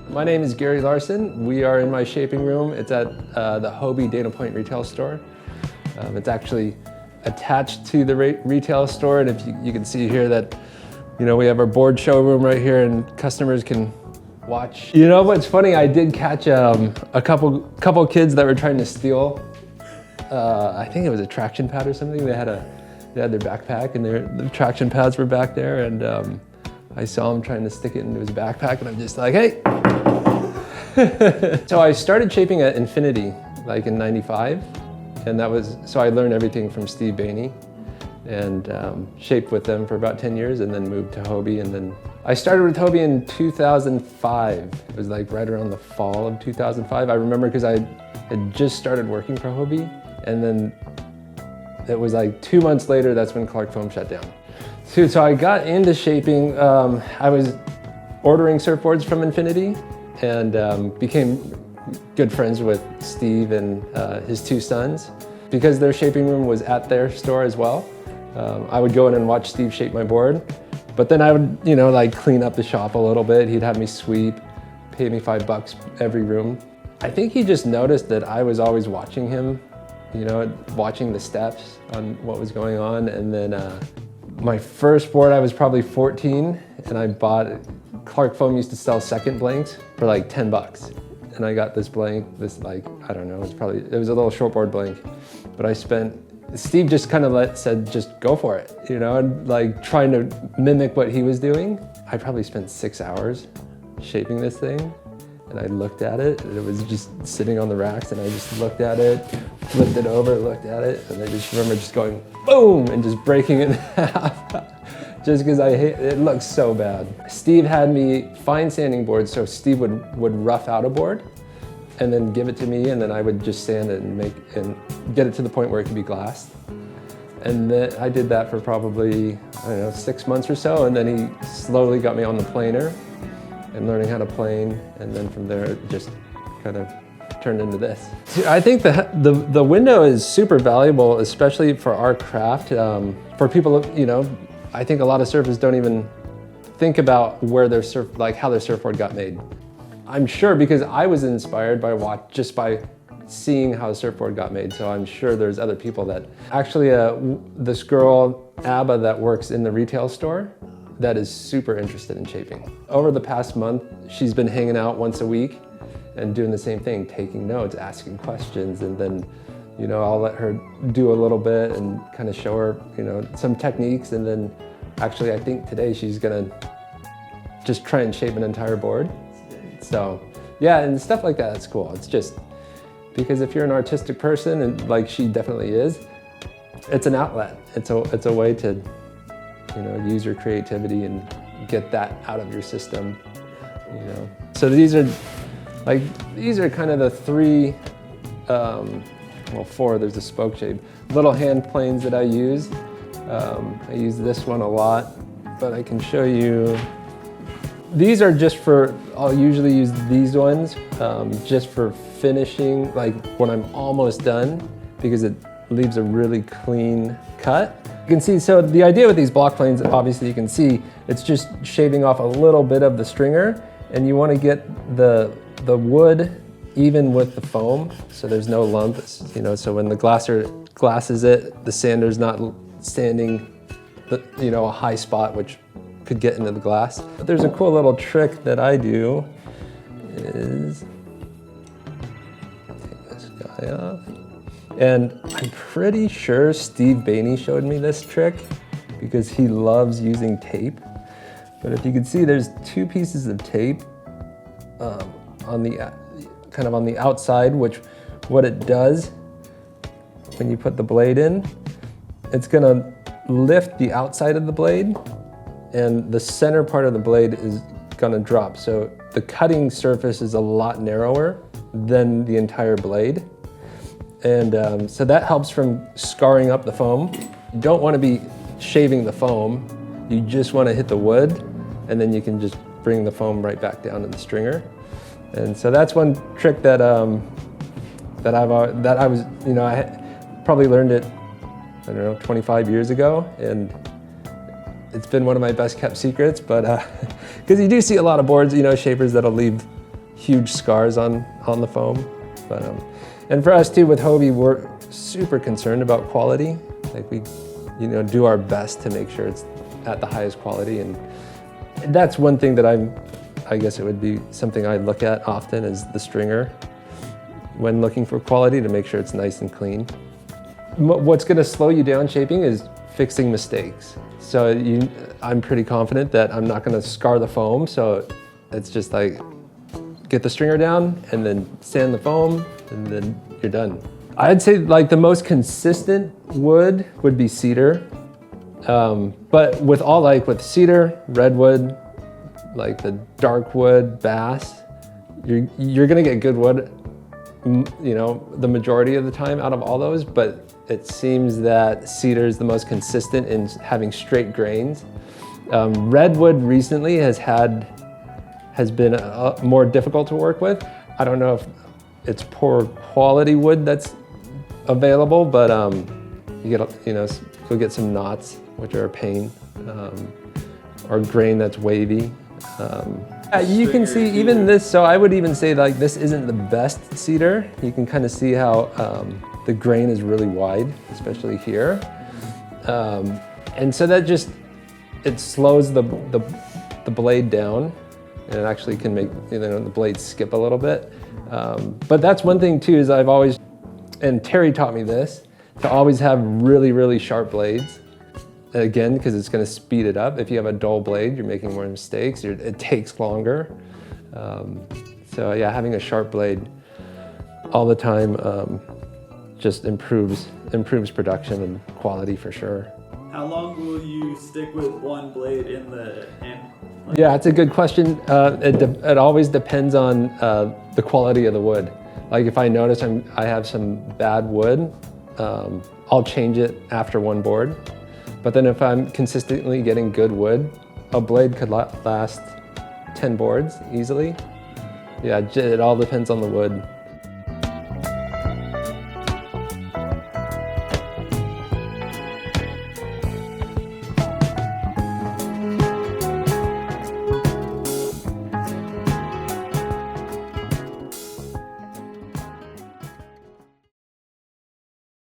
My name is Gary Larson. We are in my shaping room. It's at the Hobie Dana Point retail store. It's actually attached to the retail store, and if you can see here that, we have our board showroom right here, and customers can watch. You know what's funny? I did catch a couple kids that were trying to steal. I think it was a traction pad or something. They had their backpack, and the traction pads were back there, and I saw him trying to stick it into his backpack, and I'm just like, hey. So I started shaping at Infinity, like in '95, and so I learned everything from Steve Boehne, and shaped with them for about 10 years, and then moved to Hobie, and then I started with Hobie in 2005. It was like right around the fall of 2005. I remember because I had just started working for Hobie, and then it was like 2 months later, that's when Clark Foam shut down. So I got into shaping. I was ordering surfboards from Infinity, and became good friends with Steve and his two sons. Because their shaping room was at their store as well, I would go in and watch Steve shape my board, but then I would, like clean up the shop a little bit. He'd have me sweep, pay me $5 every room. I think he just noticed that I was always watching him, watching the steps on what was going on. And then my first board, I was probably 14, and I bought, Clark Foam used to sell second blanks for like $10. And I got this blank, I don't know, it was a little shortboard blank, but Steve just kind of said, just go for it, and like trying to mimic what he was doing. I probably spent 6 hours shaping this thing, and I looked at it, and it was just sitting on the racks, and I just looked at it, flipped it over, looked at it, and I just remember just going boom, and just breaking it in half. Just because it looks so bad. Steve had me fine sanding boards, so Steve would rough out a board and then give it to me, and then I would just sand it and get it to the point where it could be glassed. And then I did that for probably, 6 months or so, and then he slowly got me on the planer and learning how to plane, and then from there it just kind of turned into this. I think the window is super valuable, especially for our craft. For people, I think a lot of surfers don't even think about where how their surfboard got made. I'm sure because I was inspired just by seeing how a surfboard got made. So I'm sure there's other people that actually, this girl, Abba, that works in the retail store, that is super interested in shaping. Over the past month, she's been hanging out once a week and doing the same thing, taking notes, asking questions, and then I'll let her do a little bit and kind of show her, some techniques. And then actually, I think today she's gonna just try and shape an entire board. So yeah, and stuff like that, it's cool. It's just, because if you're an artistic person, and like she definitely is, it's an outlet. It's a way to, use your creativity and get that out of your system, So these are kind of the three, four, there's a spoke shape. Little hand planes that I use. I use this one a lot, but I can show you. These are just I'll usually use these ones just for finishing, like when I'm almost done, because it leaves a really clean cut. You can see, so the idea with these block planes, obviously you can see, it's just shaving off a little bit of the stringer, and you want to get the wood even with the foam, so there's no lump, so when the glasser glasses it, the sander's not sanding a high spot which could get into the glass. But there's a cool little trick that I do is take this guy off. And I'm pretty sure Steve Boehne showed me this trick because he loves using tape. But if you can see, there's two pieces of tape on the outside, which what it does when you put the blade in, it's gonna lift the outside of the blade, and the center part of the blade is gonna drop. So the cutting surface is a lot narrower than the entire blade. And so that helps from scarring up the foam. You don't wanna be shaving the foam, you just wanna hit the wood, and then you can just bring the foam right back down in the stringer. And so that's one trick that I was, I probably learned it, 25 years ago, and it's been one of my best kept secrets. But because you do see a lot of boards, shapers that'll leave huge scars on the foam. But, and for us too, with Hobie, we're super concerned about quality. Like we, do our best to make sure it's at the highest quality. And that's one thing that I guess it would be something I look at often is the stringer when looking for quality, to make sure it's nice and clean. What's gonna slow you down shaping is fixing mistakes. So I'm pretty confident that I'm not gonna scar the foam, so it's just like, get the stringer down and then sand the foam and then you're done. I'd say like the most consistent wood would be cedar. But with cedar, redwood, like the dark wood, bass, you're gonna get good wood, the majority of the time out of all those, but it seems that cedar is the most consistent in having straight grains. Redwood recently has been more difficult to work with. I don't know if it's poor quality wood that's available, but you'll get some knots, which are a pain, or grain that's wavy. You can see even this, so I would even say like this isn't the best cedar. You can kind of see how the grain is really wide, especially here. And so that it slows the blade down, and it actually can make the blade skip a little bit. But that's one thing too, is I've always, and Terry taught me this, to always have really, really sharp blades. Again, because it's going to speed it up. If you have a dull blade, you're making more mistakes. It takes longer. So yeah, having a sharp blade all the time just improves production and quality for sure. How long will you stick with one blade in the hand? Yeah, it's a good question. It always depends on the quality of the wood. Like if I notice I have some bad wood, I'll change it after one board. But then if I'm consistently getting good wood, a blade could last 10 boards easily. Yeah, it all depends on the wood.